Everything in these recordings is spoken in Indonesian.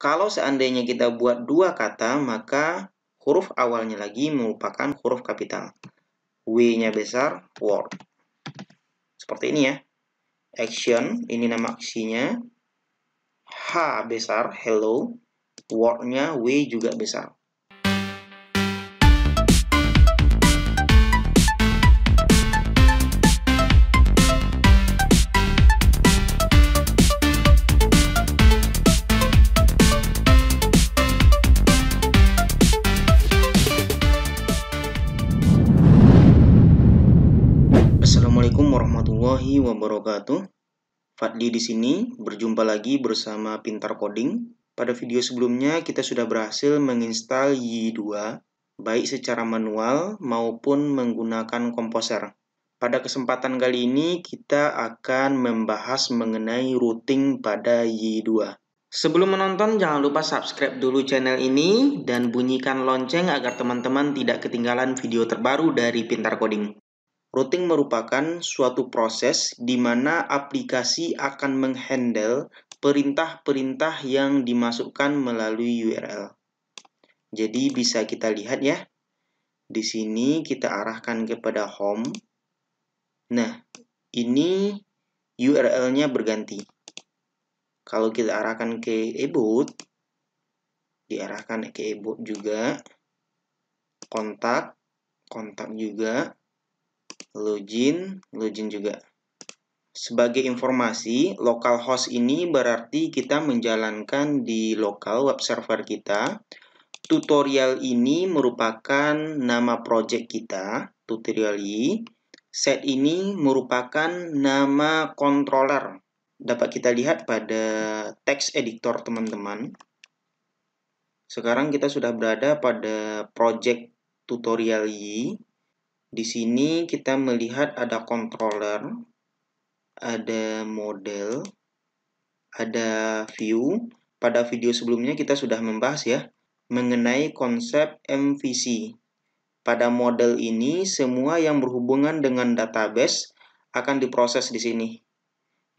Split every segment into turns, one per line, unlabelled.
Kalau seandainya kita buat dua kata, maka huruf awalnya lagi merupakan huruf kapital. W-nya besar, word. Seperti ini ya. Action, ini nama aksinya. H besar, hello. Word-nya W juga besar. Assalamualaikum warahmatullahi wabarakatuh. Fadli di sini, berjumpa lagi bersama Pintar Coding. Pada video sebelumnya kita sudah berhasil menginstal Y2 baik secara manual maupun menggunakan komposer. Pada kesempatan kali ini kita akan membahas mengenai routing pada Y2. Sebelum menonton jangan lupa subscribe dulu channel ini dan bunyikan lonceng agar teman-teman tidak ketinggalan video terbaru dari Pintar Coding. Routing merupakan suatu proses di mana aplikasi akan menghandle perintah-perintah yang dimasukkan melalui URL. Jadi bisa kita lihat ya. Di sini kita arahkan kepada home. Nah, ini URL-nya berganti. Kalau kita arahkan ke about, diarahkan ke about juga. Kontak juga. Login juga. Sebagai informasi, localhost ini berarti kita menjalankan di lokal web server kita. Tutorial ini merupakan nama project kita, tutorial Y. Set ini merupakan nama controller. Dapat kita lihat pada text editor teman-teman. Sekarang kita sudah berada pada project tutorial Y. Di sini kita melihat ada controller, ada model, ada view. Pada video sebelumnya kita sudah membahas ya mengenai konsep MVC. Pada model ini semua yang berhubungan dengan database akan diproses di sini.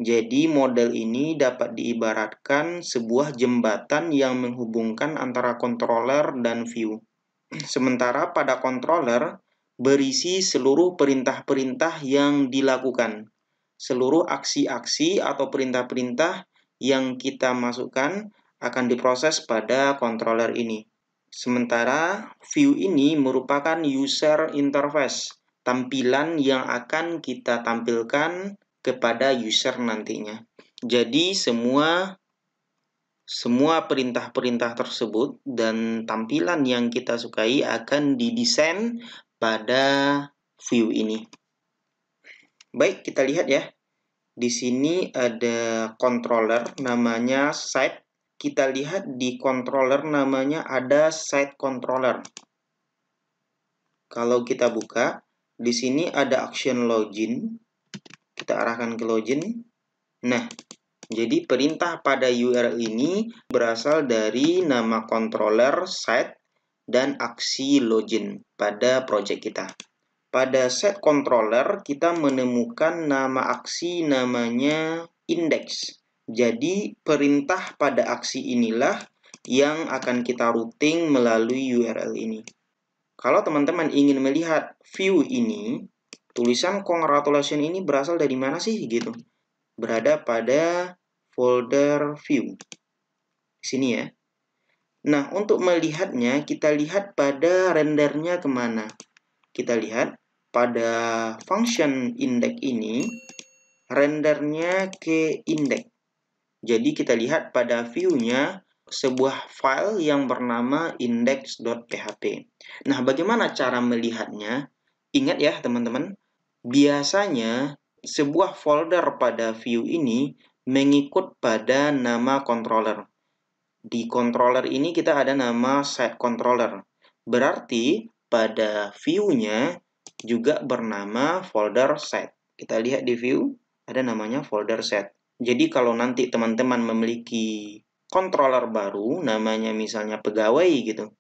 Jadi model ini dapat diibaratkan sebuah jembatan yang menghubungkan antara controller dan view. Sementara pada controller berisi seluruh perintah-perintah yang dilakukan. Seluruh aksi-aksi atau perintah-perintah yang kita masukkan akan diproses pada controller ini. Sementara view ini merupakan user interface, tampilan yang akan kita tampilkan kepada user nantinya. Jadi semua perintah-perintah tersebut dan tampilan yang kita sukai akan didesain pada view ini. Baik, kita lihat ya. Di sini ada controller namanya site. Kita lihat di controller namanya ada site controller. Kalau kita buka, di sini ada action login. Kita arahkan ke login. Nah, jadi perintah pada URL ini berasal dari nama controller site dan aksi login pada project kita. Pada set controller kita menemukan nama aksi namanya index. Jadi perintah pada aksi inilah yang akan kita routing melalui URL ini. Kalau teman-teman ingin melihat view ini, tulisan congratulations ini berasal dari mana sih gitu? Berada pada folder view. Di sini ya. Nah, untuk melihatnya, kita lihat pada rendernya kemana. Kita lihat pada function index ini, rendernya ke index. Jadi kita lihat pada view-nya sebuah file yang bernama index.php. Nah, bagaimana cara melihatnya? Ingat ya teman-teman, biasanya sebuah folder pada view ini mengikut pada nama controller. Di controller ini kita ada nama site controller. Berarti pada view-nya juga bernama folder site. Kita lihat di view, ada namanya folder site. Jadi kalau nanti teman-teman memiliki controller baru, namanya misalnya pegawai gitu.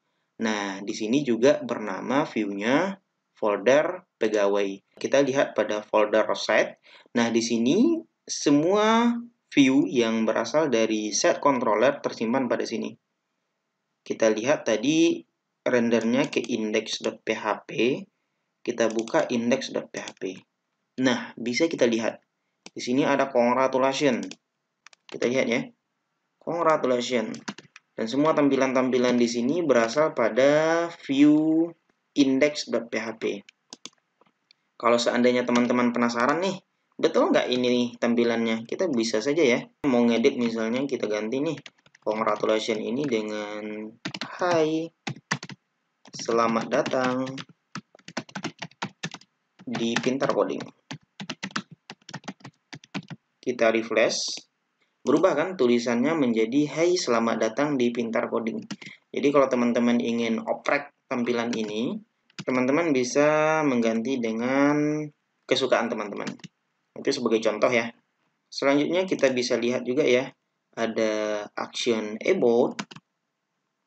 Nah, di sini juga bernama view-nya folder pegawai. Kita lihat pada folder site. Nah, di sini semua view yang berasal dari set controller tersimpan pada sini. Kita lihat tadi rendernya ke index.php. Kita buka index.php. Nah, bisa kita lihat. Di sini ada congratulations. Kita lihat ya. Congratulations. Dan semua tampilan-tampilan di sini berasal pada view index.php. Kalau seandainya teman-teman penasaran nih, betul nggak ini nih tampilannya? Kita bisa saja ya. Mau ngedit misalnya kita ganti nih. Congratulations ini dengan Hai, selamat datang di Pintar Coding. Kita refresh. Berubah kan tulisannya menjadi Hai, selamat datang di Pintar Coding. Jadi kalau teman-teman ingin oprek tampilan ini, teman-teman bisa mengganti dengan kesukaan teman-teman. Itu sebagai contoh ya. Selanjutnya kita bisa lihat juga ya, ada action about.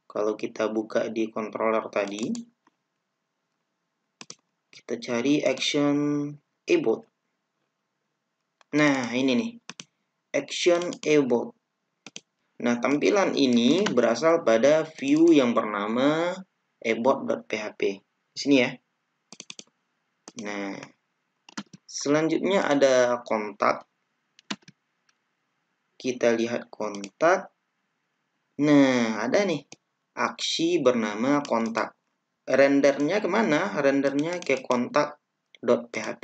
Kalau kita buka di controller tadi, kita cari action about. Nah, ini nih, action about. Nah, tampilan ini berasal pada view yang bernama about.php. Di sini ya. Nah, selanjutnya ada kontak. Kita lihat kontak. Nah, ada nih aksi bernama kontak. Rendernya kemana? Rendernya ke kontak.php.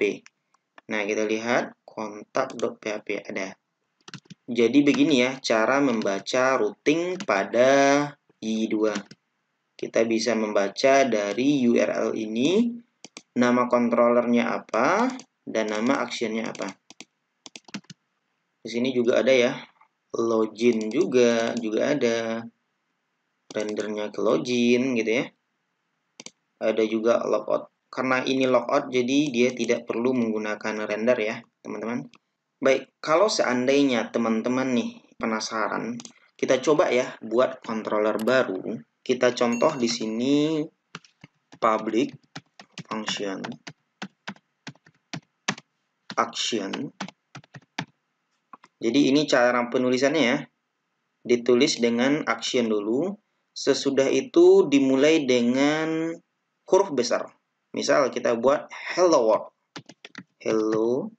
Nah, kita lihat kontak.php ada. Jadi begini ya cara membaca routing pada YI2. Kita bisa membaca dari URL ini, nama controllernya apa, dan nama actionnya apa. Di sini juga ada ya, login juga ada. Rendernya ke login gitu ya. Ada juga logout. Karena ini logout jadi dia tidak perlu menggunakan render ya, teman-teman. Baik, kalau seandainya teman-teman nih penasaran, kita coba ya buat controller baru. Kita contoh di sini public function action. Jadi ini cara penulisannya ya. Ditulis dengan action dulu. Sesudah itu dimulai dengan huruf besar. Misal kita buat hello world. Hello.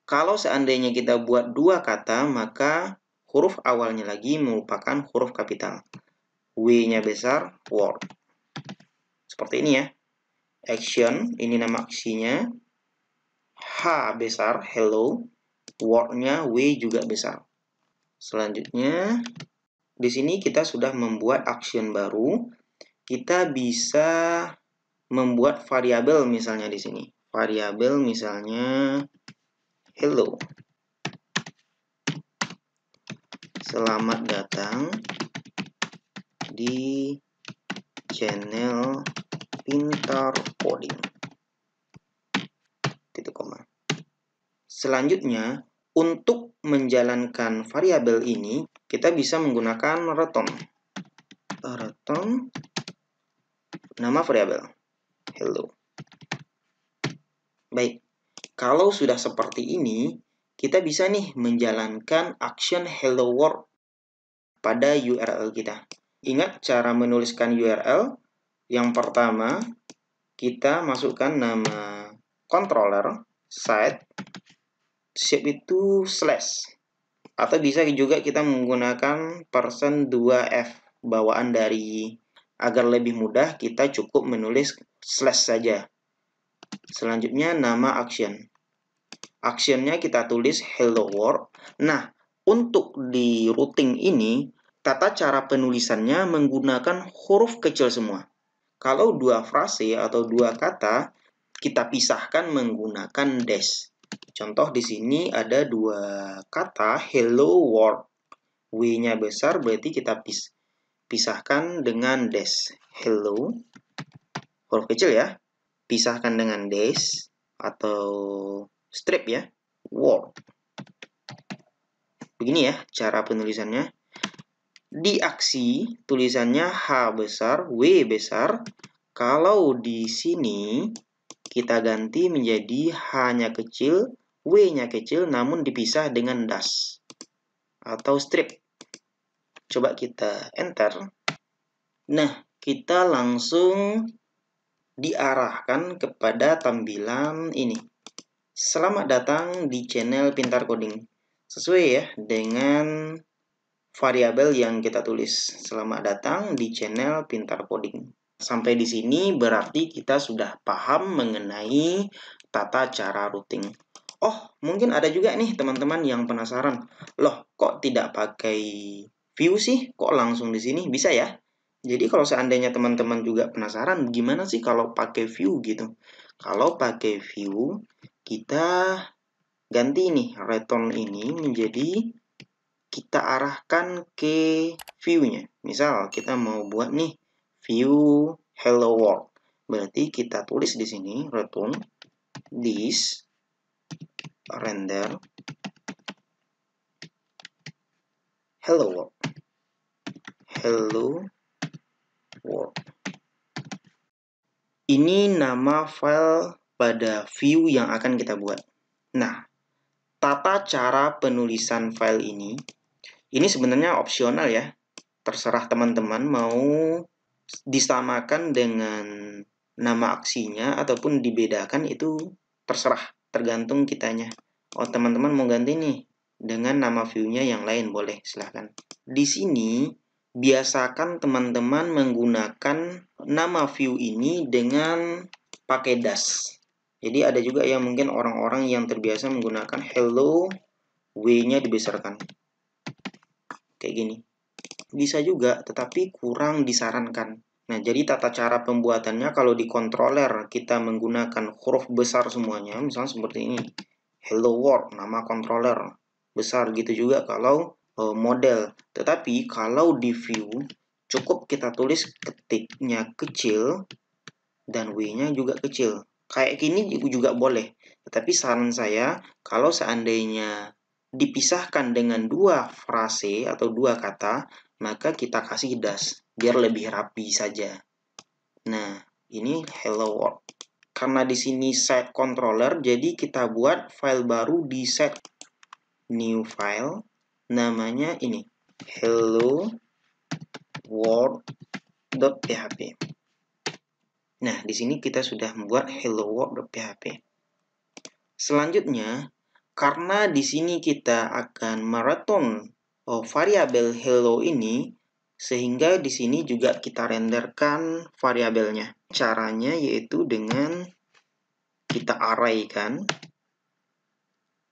Kalau seandainya kita buat dua kata, maka huruf awalnya lagi merupakan huruf kapital. W-nya besar, world. Seperti ini ya. Action, ini nama aksinya. H besar, hello. Word-nya W juga besar. Selanjutnya, di sini kita sudah membuat action baru. Kita bisa membuat variabel misalnya di sini. Variabel misalnya hello. Selamat datang di channel Pintar Coding. Titik koma. Selanjutnya, untuk menjalankan variabel ini, kita bisa menggunakan return. Return nama variabel hello. Baik, kalau sudah seperti ini, kita bisa nih menjalankan action hello world pada URL kita. Ingat cara menuliskan URL. Yang pertama, kita masukkan nama controller, site, shape itu slash. Atau bisa juga kita menggunakan %2f bawaan dari. Agar lebih mudah, kita cukup menulis slash saja. Selanjutnya nama action. Actionnya kita tulis hello world. Nah, untuk di routing ini, tata cara penulisannya menggunakan huruf kecil semua. Kalau dua frase atau dua kata, kita pisahkan menggunakan dash. Contoh di sini ada dua kata hello world. W-nya besar berarti kita pisahkan dengan dash. Hello, huruf kecil ya. Pisahkan dengan dash atau strip ya. World. Begini ya cara penulisannya. Di aksi tulisannya H besar, W besar. Kalau di sini kita ganti menjadi H-nya kecil, W-nya kecil namun dipisah dengan dash atau strip. Coba kita enter. Nah, kita langsung diarahkan kepada tampilan ini. Selamat datang di channel Pintar Coding. Sesuai ya dengan variabel yang kita tulis. Selamat datang di channel Pintar Coding. Sampai di sini berarti kita sudah paham mengenai tata cara routing. Oh, mungkin ada juga nih teman-teman yang penasaran. Loh, kok tidak pakai view sih? Kok langsung di sini? Bisa ya? Jadi kalau seandainya teman-teman juga penasaran, gimana sih kalau pakai view gitu? Kalau pakai view, kita ganti nih return ini menjadi kita arahkan ke view-nya. Misal kita mau buat nih view hello world. Berarti kita tulis di sini return this render hello world. Hello world. Ini nama file pada view yang akan kita buat. Nah, tata cara penulisan file ini sebenarnya opsional ya. Terserah teman-teman mau disamakan dengan nama aksinya ataupun dibedakan, itu terserah, tergantung kitanya. Oh, teman-teman mau ganti nih dengan nama view-nya yang lain, boleh, silahkan. Di sini biasakan teman-teman menggunakan nama view ini dengan pakai dash. Jadi ada juga yang mungkin orang-orang yang terbiasa menggunakan hello, W-nya dibesarkan. Kayak gini. Bisa juga, tetapi kurang disarankan. Nah, jadi tata cara pembuatannya kalau di controller kita menggunakan huruf besar semuanya, misalnya seperti ini. Hello world, nama controller. Besar, gitu juga kalau model. Tetapi kalau di view, cukup kita tulis ketiknya kecil dan W-nya juga kecil. Kayak gini juga boleh. Tetapi saran saya, kalau seandainya dipisahkan dengan dua frase atau dua kata, maka kita kasih dash, biar lebih rapi saja. Nah, ini hello world. Karena di sini set controller, jadi kita buat file baru di set new file. Namanya ini, hello world.php. Nah, di sini kita sudah membuat hello world.php. Selanjutnya, karena di sini kita akan mereturn variabel hello ini, sehingga di sini juga kita renderkan variabelnya. Caranya yaitu dengan kita array-kan,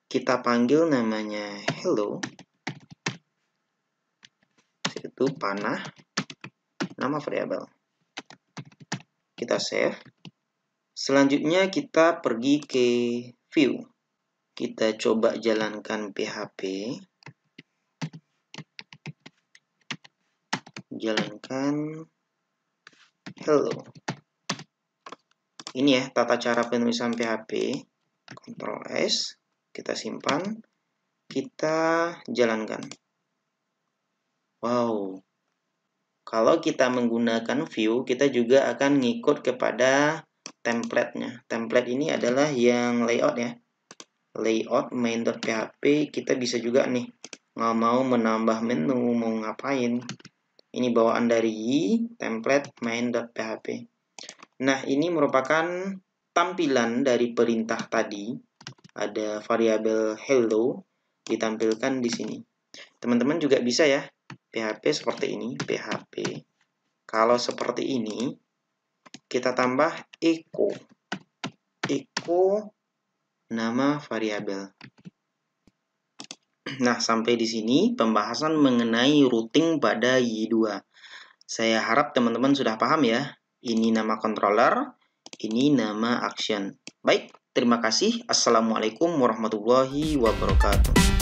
kita panggil namanya hello, itu panah, nama variabel. Kita save. Selanjutnya kita pergi ke view. Kita coba jalankan PHP. Jalankan hello. Ini ya tata cara penulisan PHP. Ctrl S, kita simpan, kita jalankan. Wow. Kalau kita menggunakan view, kita juga akan ngikut kepada template-nya. Template ini adalah yang layout ya. Layout main.php, kita bisa juga nih mau menambah menu, mau ngapain. Ini bawaan dari template main.php. Nah, ini merupakan tampilan dari perintah tadi. Ada variabel hello ditampilkan di sini. Teman-teman juga bisa ya, PHP seperti ini, PHP. Kalau seperti ini, kita tambah echo. Echo nama variabel. Nah, sampai di sini pembahasan mengenai routing pada Y2. Saya harap teman-teman sudah paham ya. Ini nama controller, ini nama action. Baik, terima kasih. Assalamualaikum warahmatullahi wabarakatuh.